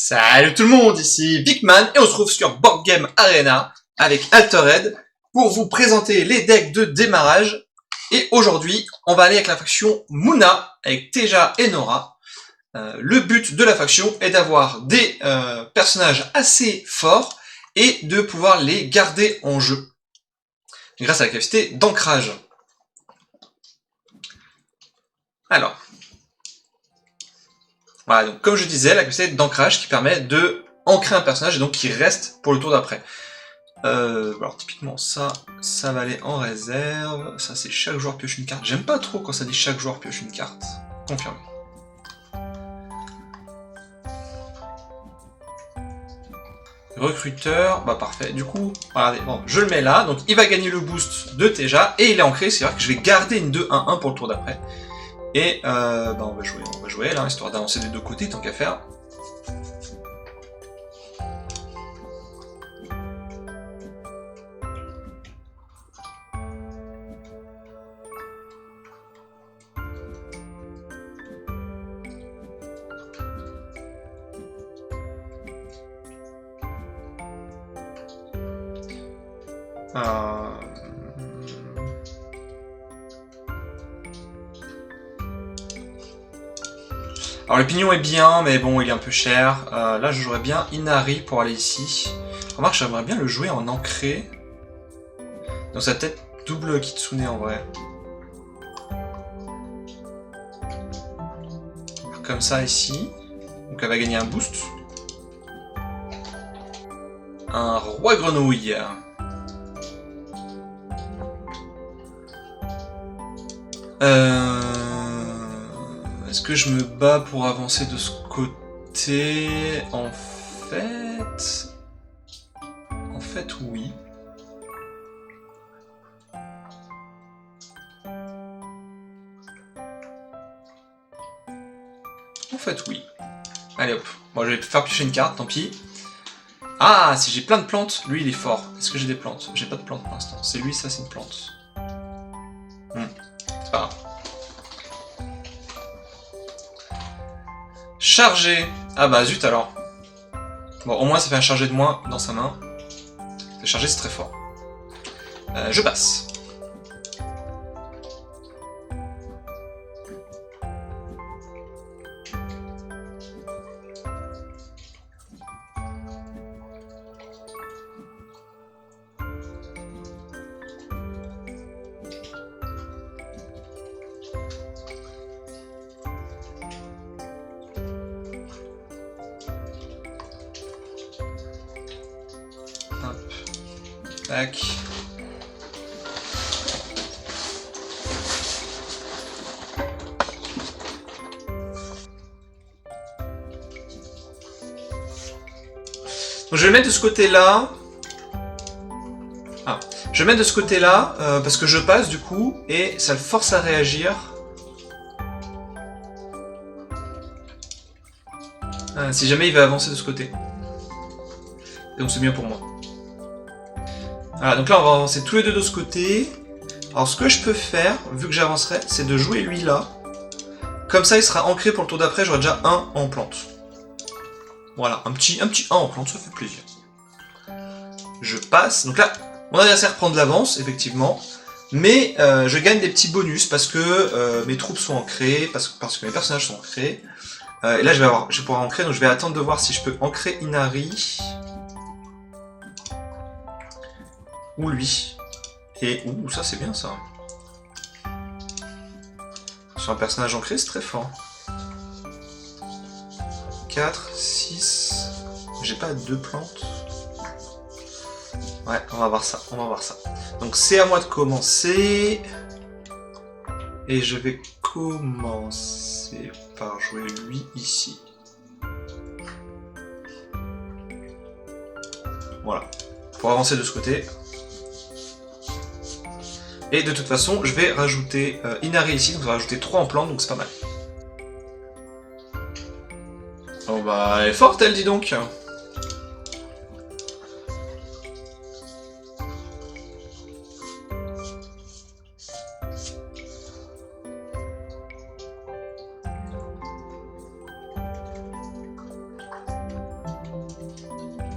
Salut tout le monde, ici Bigman et on se trouve sur Board Game Arena avec Altered pour vous présenter les decks de démarrage. Et aujourd'hui, on va aller avec la faction Muna avec Teja et Nora. Le but de la faction est d'avoir des personnages assez forts et de pouvoir les garder en jeu grâce à la capacité d'ancrage. Alors, voilà, donc comme je disais, la capacité d'ancrage qui permet de ancrer un personnage et donc qui reste pour le tour d'après. Alors typiquement ça va aller en réserve, ça c'est chaque joueur pioche une carte. J'aime pas trop quand ça dit chaque joueur pioche une carte. Confirmé. Recruteur, bah parfait. Du coup, regardez, bon, je le mets là, donc il va gagner le boost de Teja et il est ancré, c'est-à-dire que je vais garder une 2-1-1 pour le tour d'après. Et bah on va jouer là, histoire d'avancer des deux côtés tant qu'à faire. Alors le pignon est bien, mais bon, il est un peu cher. Là, je jouerais bien Inari pour aller ici. Remarque, j'aimerais bien le jouer en ancré. Donc ça peut-être double Kitsune en vrai. Comme ça ici. Donc elle va gagner un boost. Un roi grenouille. Est-ce que je me bats pour avancer de ce côté? En fait, oui. En fait, oui. Allez hop. Bon, je vais faire piocher une carte, tant pis. Ah, si j'ai plein de plantes, lui il est fort. Est-ce que j'ai des plantes? J'ai pas de plantes pour l'instant. C'est lui, ça c'est une plante. C'est pas grave. Chargé. Ah bah zut alors. Bon, au moins ça fait un chargé de moins dans sa main. Le chargé c'est très fort. Je passe. Tac. Donc je vais le mettre de ce côté-là. Ah. Je vais le mettre de ce côté-là parce que je passe du coup et ça le force à réagir. Si jamais il va avancer de ce côté. Et donc c'est bien pour moi. Voilà, donc là on va avancer tous les deux de ce côté. Alors ce que je peux faire, vu que j'avancerai, c'est de jouer lui là. Comme ça il sera ancré pour le tour d'après, j'aurai déjà un en plante. Voilà, un petit 1 en plante, ça fait plaisir. Je passe, donc là, mon adversaire prend de l'avance, effectivement. Mais je gagne des petits bonus parce que mes troupes sont ancrées, parce que mes personnages sont ancrés. Et là je vais pouvoir ancrer, donc je vais attendre de voir si je peux ancrer Inari. Ou lui. Et ouh, ça c'est bien ça. Sur un personnage ancré, c'est très fort. 4, 6... J'ai pas 2 plantes. Ouais, on va voir ça, Donc c'est à moi de commencer. Et je vais commencer par jouer lui ici. Voilà. Pour avancer de ce côté. Et de toute façon, je vais rajouter Inari ici, donc je vais rajouter 3 en plante, donc c'est pas mal. Oh bah, elle est forte elle, dis donc.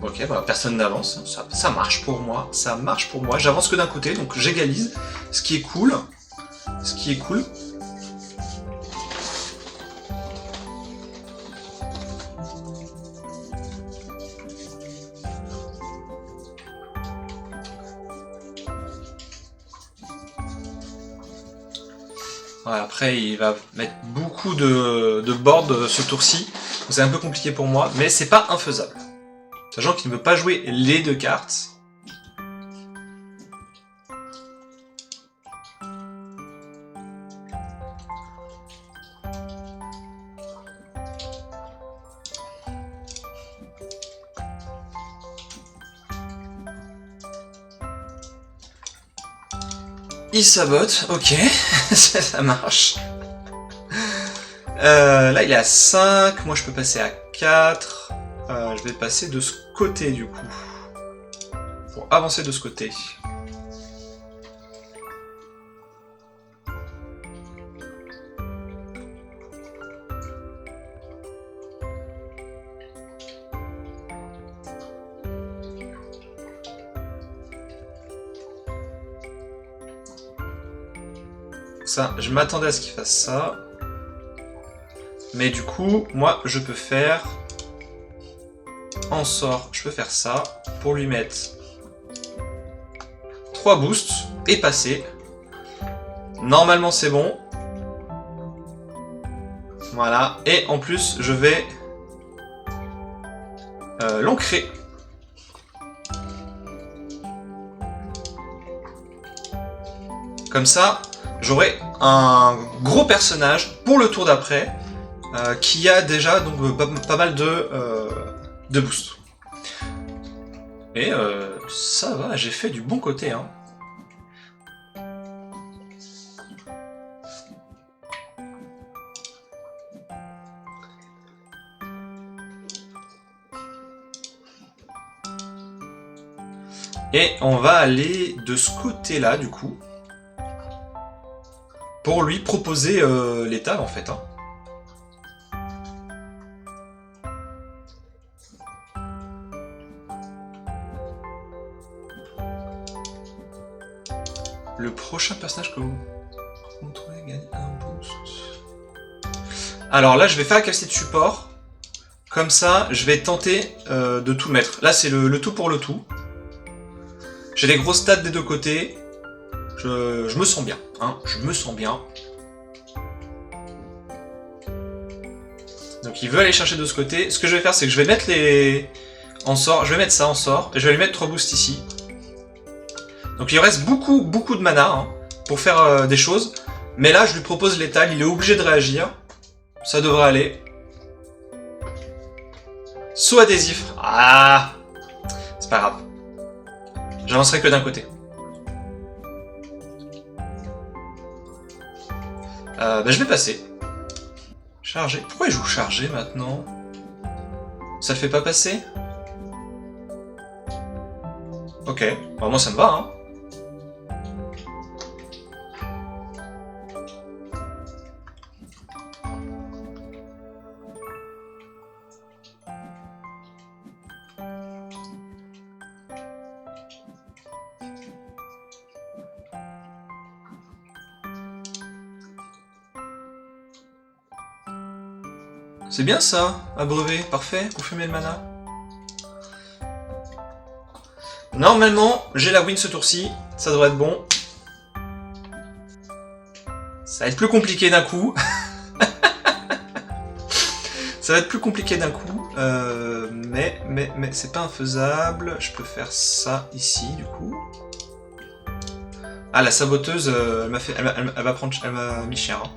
Ok, bah personne n'avance, ça marche pour moi, ça marche pour moi. J'avance que d'un côté, donc j'égalise, ce qui est cool. Ce qui est cool. Ouais, après, il va mettre beaucoup de board ce tour-ci. C'est un peu compliqué pour moi, mais c'est pas infaisable. Sachant qu'il ne veut pas jouer les deux cartes. Il sabote, ok, ça marche. Là il est à 5, moi je peux passer à 4. Je vais passer de ce côté du coup. Pour avancer de ce côté. Ça, je m'attendais à ce qu'il fasse ça. Mais du coup, moi, je peux faire... En sort, je peux faire ça pour lui mettre 3 boosts et passer. Normalement, c'est bon. Voilà. Et en plus, je vais l'ancrer. Comme ça, j'aurai un gros personnage pour le tour d'après qui a déjà donc pas mal de boost. Et ça va, j'ai fait du bon côté. Hein. Et on va aller de ce côté-là, du coup, pour lui proposer l'état, en fait. Hein. Le prochain personnage que vous contrôlez gagne un boost. Alors là, je vais faire la capacité de support. Comme ça, je vais tenter de tout mettre. Là, c'est le tout pour le tout. J'ai les grosses stats des deux côtés. Je me sens bien. Hein, je me sens bien. Donc il veut aller chercher de ce côté. Ce que je vais faire, c'est que je vais mettre les... en sort. Je vais mettre ça en sort. Et je vais lui mettre 3 boosts ici. Donc il reste beaucoup de mana hein, pour faire des choses. Mais là, je lui propose l'étal. Il est obligé de réagir. Ça devrait aller. Saut adhésif. Ah, c'est pas grave. J'avancerai que d'un côté. Je vais passer. Charger. Pourquoi il joue charger maintenant? Ça le fait pas passer? Ok. Bon, moi ça me va, hein. C'est bien ça, abreuvé, parfait, pour fumer le mana. Normalement, j'ai la win ce tour-ci, ça devrait être bon. Ça va être plus compliqué d'un coup. Ça va être plus compliqué d'un coup, mais c'est pas infaisable. Je peux faire ça ici, du coup. Ah, la saboteuse, elle m'a mis cher. Hein.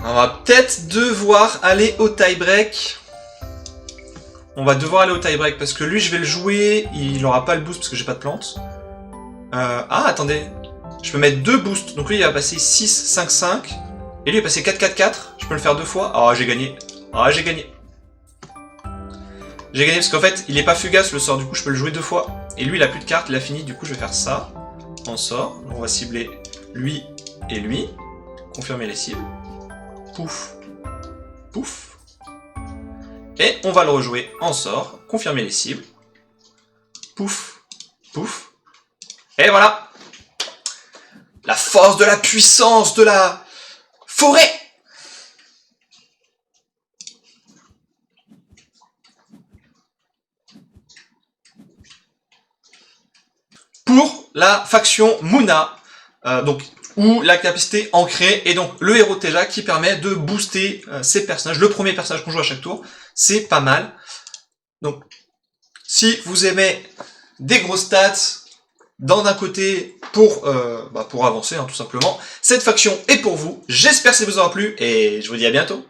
On va peut-être devoir aller au tie-break. On va devoir aller au tie-break parce que lui, je vais le jouer. Il n'aura pas le boost parce que j'ai pas de plante. Ah, attendez. Je peux mettre 2 boosts. Donc lui, il va passer 6, 5, 5. Et lui, il va passer 4, 4, 4. Je peux le faire 2 fois. Ah, j'ai gagné. Ah, j'ai gagné. J'ai gagné parce qu'en fait, il est pas fugace le sort. Du coup, je peux le jouer 2 fois. Et lui, il a plus de cartes. Il a fini. Du coup, je vais faire ça. En sort. Donc, on va cibler lui et lui. Confirmer les cibles. Pouf. Pouf. Et on va le rejouer en sort. Confirmer les cibles. Pouf. Pouf. Et voilà. La force de la puissance de la forêt. Pour la faction Muna, donc où la capacité ancrée et donc le héros Teja qui permet de booster ses personnages. Le premier personnage qu'on joue à chaque tour, c'est pas mal. Donc, si vous aimez des gros stats dans d'un côté pour avancer, hein, tout simplement, cette faction est pour vous. J'espère que ça vous aura plu et je vous dis à bientôt.